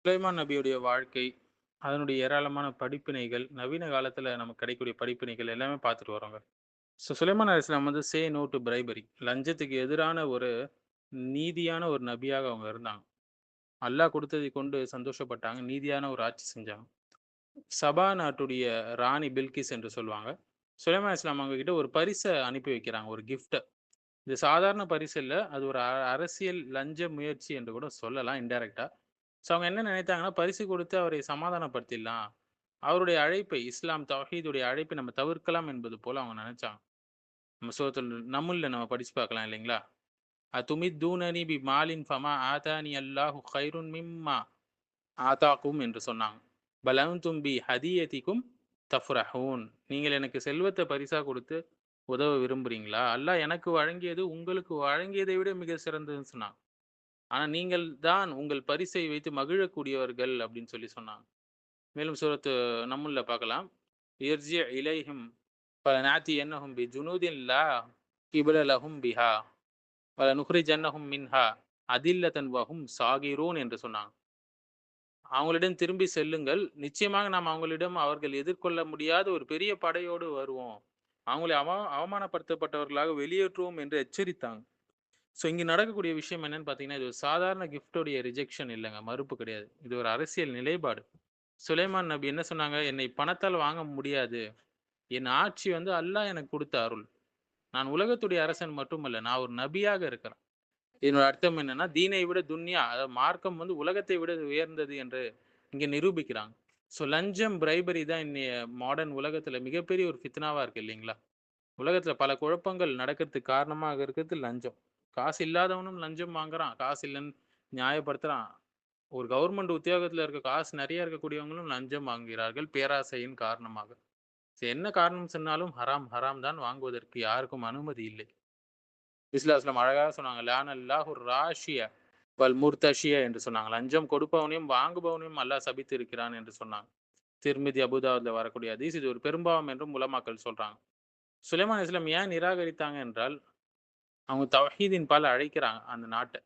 சுலைமான் நபியுடைய வாழ்க்கை, அதனுடைய ஏராளமான படிப்பினைகள், நவீன காலத்துல நமக்கு கிடைக்கக்கூடிய படிப்பினைகள் எல்லாமே பார்த்துட்டு வரோங்க. சுலைமான் அலைஹிஸ்ஸலாம் வந்து சே நோ டூ பிரைபரி. லஞ்சத்துக்கு எதிரான ஒரு நீதியான ஒரு நபியாக அவங்க இருந்தாங்க. அல்லாஹ் குடுத்ததை கொண்டு சந்தோஷப்பட்டாங்க. நீதியான ஒரு ஆட்சி செஞ்சாங்க. சபா நாட்டுடைய ராணி பில்கிஸ் என்று சொல்லுவாங்க. சுலைமான் அலைஹிஸ்ஸலாம் அவங்க கிட்ட ஒரு பரிச அனுப்பி வைக்கிறாங்க. ஒரு கிஃப்ட்ட. இது சாதாரண பரிசு இல்ல. அது ஒரு அரசியல் லஞ்ச முயற்சி என்று கூட சொல்லலாம் இன்டைரக்ட்டா. அவங்க என்ன நினைத்தாங்கன்னா, பரிசு கொடுத்து அவரை சமாதானப்படுத்திடலாம். அவருடைய அழைப்பை இஸ்லாம் தௌஹீதுடைய அழைப்பை நம்ம தவிர்க்கலாம் என்பது போல அவங்க நெனச்சாங்க. நம்ம சூரத்துல் நம்ல்ல நம்ம படிச்சு பார்க்கலாம் இல்லைங்களா? "அதுமித்தூனனி பிமாலின் ஃபமா ஆதானி அல்லாஹு கைருன் மிம்மா ஆதாக்கும்" என்று சொன்னாங்க. "பல் அன்தும் பி ஹதியதிக்கும் தஃப்ரஹூன்." நீங்கள் எனக்கு செல்வத்த பரிசா கொடுத்து உதவ விரும்புறீங்களா? அல்லாஹ் எனக்கு வழங்கியது உங்களுக்கு வழங்கியதை விட மிக சிறந்ததுன்னு சொன்னாங்க. ஆனா நீங்கள் தான் உங்கள் பரிசை வைத்து மகிழக்கூடியவர்கள் அப்படின்னு சொன்னாங்க. மேலும் சூரத்து நம்ல்ல பார்க்கலாம். "இர்ஜி இலைஹிம் ஃபலநாத்தியன்னஹும் பிஜுனூதின் லா கிப்ல லஹும் பிஹா வலனுக்ரிஜன்னஹும் மின்ஹா அதில்லத்தன் வஹும் சாகிரூன்" என்று சொன்னாங்க. அவங்களிடம் திரும்பி செல்லுங்கள். நிச்சயமாக நாம் அவங்களிடம் அவர்கள் எதிர்கொள்ள முடியாத ஒரு பெரிய படையோடு வருவோம். அவங்களை அவமானப்படுத்தப்பட்டவர்களாக வெளியேற்றுவோம் என்று எச்சரித்தாங்க. இங்க நடக்கக்கூடிய விஷயம் என்னன்னு பார்த்தீங்கன்னா, இது ஒரு சாதாரண கிஃப்ட்டோடைய ரிஜெக்ஷன் இல்லங்க. மறுப்பு கிடையாது. இது ஒரு அரசியல் நிலைப்பாடு. சுலைமான் நபி என்ன சொன்னாங்க? "என்னை பணத்தால் வாங்க முடியாது. என் ஆட்சி வந்து அல்லாஹ் எனக்கு குடுத்த அருள். நான் உலகத்துடைய அரசன் மட்டுமல்ல. நான் ஒரு நபியாக இருக்கிறேன்." இதனோட அர்த்தம் என்னன்னா, தீனை விட துன்யா, அதாவது மார்க்கம் வந்து உலகத்தை விட உயர்ந்தது என்று இங்க நிரூபிக்கிறாங்க. லஞ்சம், பிரைபரி தான் இன்னைய மாடர்ன் உலகத்துல மிகப்பெரிய ஒரு ஃபித்னாவா இருக்கு இல்லைங்களா? உலகத்துல பல குழப்பங்கள் நடக்கிறதுக்கு காரணமாக இருக்கிறது லஞ்சம். காசு இல்லாதவனும் லஞ்சம் வாங்குறான். காசு இல்லன்னு நியாயப்படுத்துறான். ஒரு கவர்மெண்ட் உத்தியோகத்துல காசு நெறைய இருக்கக்கூடியவங்களும் லஞ்சம் வாங்குகிறார்கள் பேராசையின் காரணமாக. என்ன காரணம் சொன்னாலும் ஹராம், ஹராம் தான் வாங்குவதற்கு யாருக்கும் அனுமதி இல்லை. இஸ்லாம் அழகா சொன்னாங்க. "லானல்லாஹு ராஷிய வல் முர்தஷிய" என்று சொன்னாங்க. லஞ்சம் கொடுப்பவனையும், வாங்குபவனையும் அல்லாஹ் சபித்து இருக்கிறான் என்று சொன்னாங்க. திர்மிதி, அபூதாவுத்ல வரக்கூடிய ஹதீஸ். இது ஒரு பெரும்பாவம் என்றும் உலமாக்கள் சொல்றாங்க. சுலைமான் இஸ்லாம் ஏன் நிராகரித்தாங்க என்றால், அவங்க தௌஹீதின் பால் அழைக்கிறாங்க அந்த நாட்ட.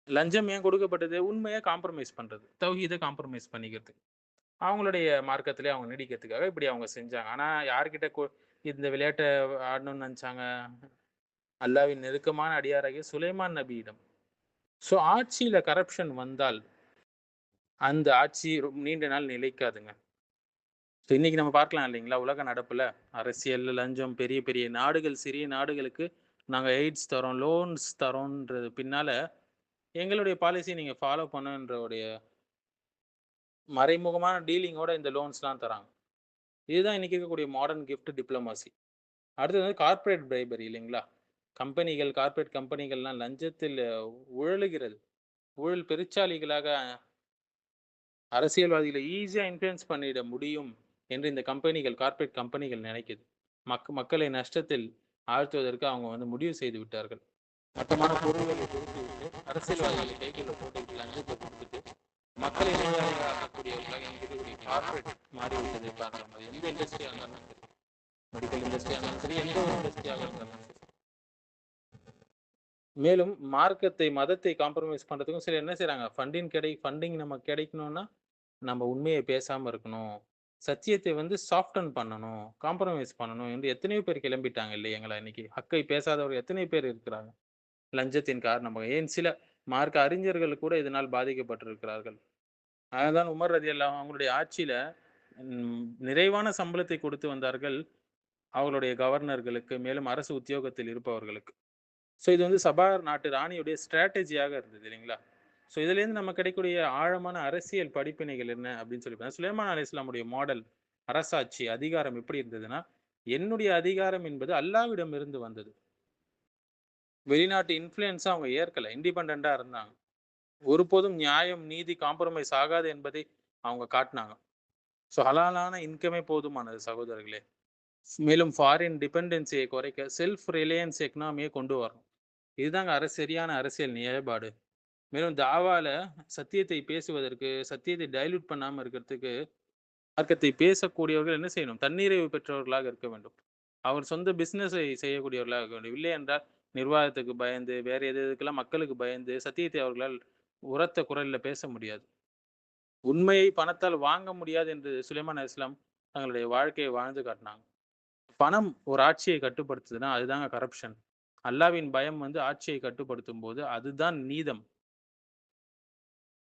லஞ்சம் ஏன் கொடுக்கப்பட்டது? உண்மைய காம்ப்ரமைஸ் பண்றது. தௌஹீத காம்ப்ரமைஸ் பண்ணிக்கிறது. அவங்களுடைய மார்க்கத்திலே அவங்க நீடிக்கிறதுக்காக இப்படி அவங்க செஞ்சாங்க. ஆனா யார்கிட்ட இந்த விளையாட்ட ஆடணும்னு நெனச்சாங்க? அல்லாஹ்வின் நெருக்கமான அடியாராகிய சுலைமான் நபியிடம். ஆட்சியில கரப்ஷன் வந்தால், அந்த ஆட்சி நீண்ட நாள் நிலைக்காதுங்க. இன்னைக்கு நம்ம பார்க்கலாம் இல்லைங்களா? உலக நடப்புல அரசியல், லஞ்சம், பெரிய பெரிய நாடுகள், சிறிய நாடுகளுக்கு நாங்க எய்ட்ஸ் தரோம், லோன்ஸ் தரோன்றது பின்னால, எங்களுடைய பாலிசிய நீங்க ஃபாலோ பண்ணுன்றவுடைய மறைமுகமான டீலிங்கோட இந்த லோன்ஸ்லாம் தராங்க. இதுதான் இன்னைக்கு இருக்கக்கூடிய மாடர்ன் கிஃப்ட் டிப்ளோமசி. அடுத்தது வந்து கார்ப்பரேட் பிரைபரி இல்லைங்களா? கம்பெனிகள், கார்ப்பரேட் கம்பெனிகள்லாம் லஞ்சத்தில் உழலுகிறது. ஊழல் பெருச்சாளிகளாக அரசியல்வாதிகளை ஈஸியா இன்ஃப்ளூயன்ஸ் பண்ணிட முடியும் என்று இந்த கம்பெனிகள், கார்ப்பரேட் கம்பெனிகள் நினைக்குது. மக்களை நஷ்டத்தில் ஆழ்த்துவதற்கு அவங்க வந்து முடிவு செய்து விட்டார்கள். மட்டமான பொருள்களை கொடுத்துவிட்டு, அரசியல்வாதிகளை கைக்குள்ள போட்டுக்கிட்டு, லஞ்சத்தை குடுத்துட்டு, மக்களை நோயாளிகளாக்கக்கூடியவர்களாக இங்க இருக்கக்கூடிய கார்ப்பரேட் மாறிவிட்டதை பார்க்கலாம். அது எந்த இண்டஸ்ட்ரியா இருந்தாலும் சரி. மெடிக்கல் இண்டஸ்ட்ரியா இருந்தாலும் சரி, எந்த ஒரு இண்டஸ்ட்ரியாக இருந்தாலும் சரி. மேலும் மார்க்கத்தை, மதத்தை காம்ப்ரமைஸ் பண்றதுக்கும் சிலர் என்ன செய்றாங்க? ஃபண்டிங் நமக்கு கிடைக்கணும்னா, நம்ம உண்மைய பேசாம இருக்கணும். சத்தியத்தை வந்து சாஃப்டன் பண்ணணும். காம்ப்ரமைஸ் பண்ணணும் என்று எத்தனையோ பேர் கிளம்பிட்டாங்க இல்லைங்களா இன்னைக்கு. ஹக்கை பேசாதவர்கள் எத்தனை பேர் இருக்கிறாங்க. லஞ்சத்தின் காரணமாக. ஏன் சில மார்க்க அறிஞர்கள் கூட இதனால் பாதிக்கப்பட்டிருக்கிறார்கள். அதனால்தான் உமர் ரலியல்லாஹு அவங்களுடைய ஆட்சியில நிறைவான சம்பளத்தை கொடுத்து வந்தார்கள். அவர்களுடைய கவர்னர்களுக்கு, மேலும் அரசு உத்தியோகத்தில் இருப்பவர்களுக்கு. இது வந்து சபா நாட்டு ராணியுடைய ஸ்ட்ராட்டஜியாக இருந்தது இல்லைங்களா? இதிலேருந்து நமக்கு கிடைக்கக்கூடிய ஆழமான அரசியல் படிப்பினைகள் என்ன அப்படின்னு சொல்லி பார்த்தா, சுலைமான் அலைஹிஸ்ஸலாமுடைய மாடல் அரசாட்சி, அதிகாரம் எப்படி இருந்ததுன்னா, என்னுடைய அதிகாரம் என்பது அல்லாஹ்விடம் இருந்து வந்தது. வெளிநாட்டு இன்ஃப்ளூயன்ஸ அவங்க ஏற்கல. இண்டிபெண்டன்ட்டா இருந்தாங்க. ஒருபோதும் நியாயம், நீதி காம்ப்ரமைஸ் ஆகாது என்பதை அவங்க காட்டுனாங்க. ஹலாலான இன்கமே போதுமானது சகோதரர்களே. மேலும் ஃபாரின் டிபெண்டன்சியை குறைக்க செல்ஃப் ரிலையன்ஸ் எக்கானமிய கொண்டு வரணும். இதுதாங்க சரியான அரசியல் நிலைப்பாடு. மேலும் தாவால சத்தியத்தை பேசுவதற்கு, சத்தியத்தை டைல்யூட் பண்ணாம இருக்கிறதுக்கு, மார்க்கத்தை பேசக்கூடியவர்கள் என்ன செய்யணும்? தன்னிறைவு பெற்றவர்களாக இருக்க வேண்டும். அவர் சொந்த பிசினஸை செய்யக்கூடியவர்களாக இருக்க வேண்டும். இல்லை என்றால், நிர்வாகத்துக்கு பயந்து, வேற எதுக்கெல்லாம் மக்களுக்கு பயந்து, சத்தியத்தை அவர்களால் உரத்த குரல்ல பேச முடியாது. உண்மையை பணத்தால் வாங்க முடியாது என்று சுலைமான் அலைஹிஸ்ஸலாம் தங்களுடைய வாழ்க்கையை வாழ்ந்து காட்டினாங்க. பணம் ஒரு ஆட்சியை கட்டுப்படுத்துதுன்னா, அதுதாங்க கரப்ஷன். அல்லாஹ்வின் பயம் வந்து ஆட்சியை கட்டுப்படுத்தும்போது, அதுதான் நீதம்.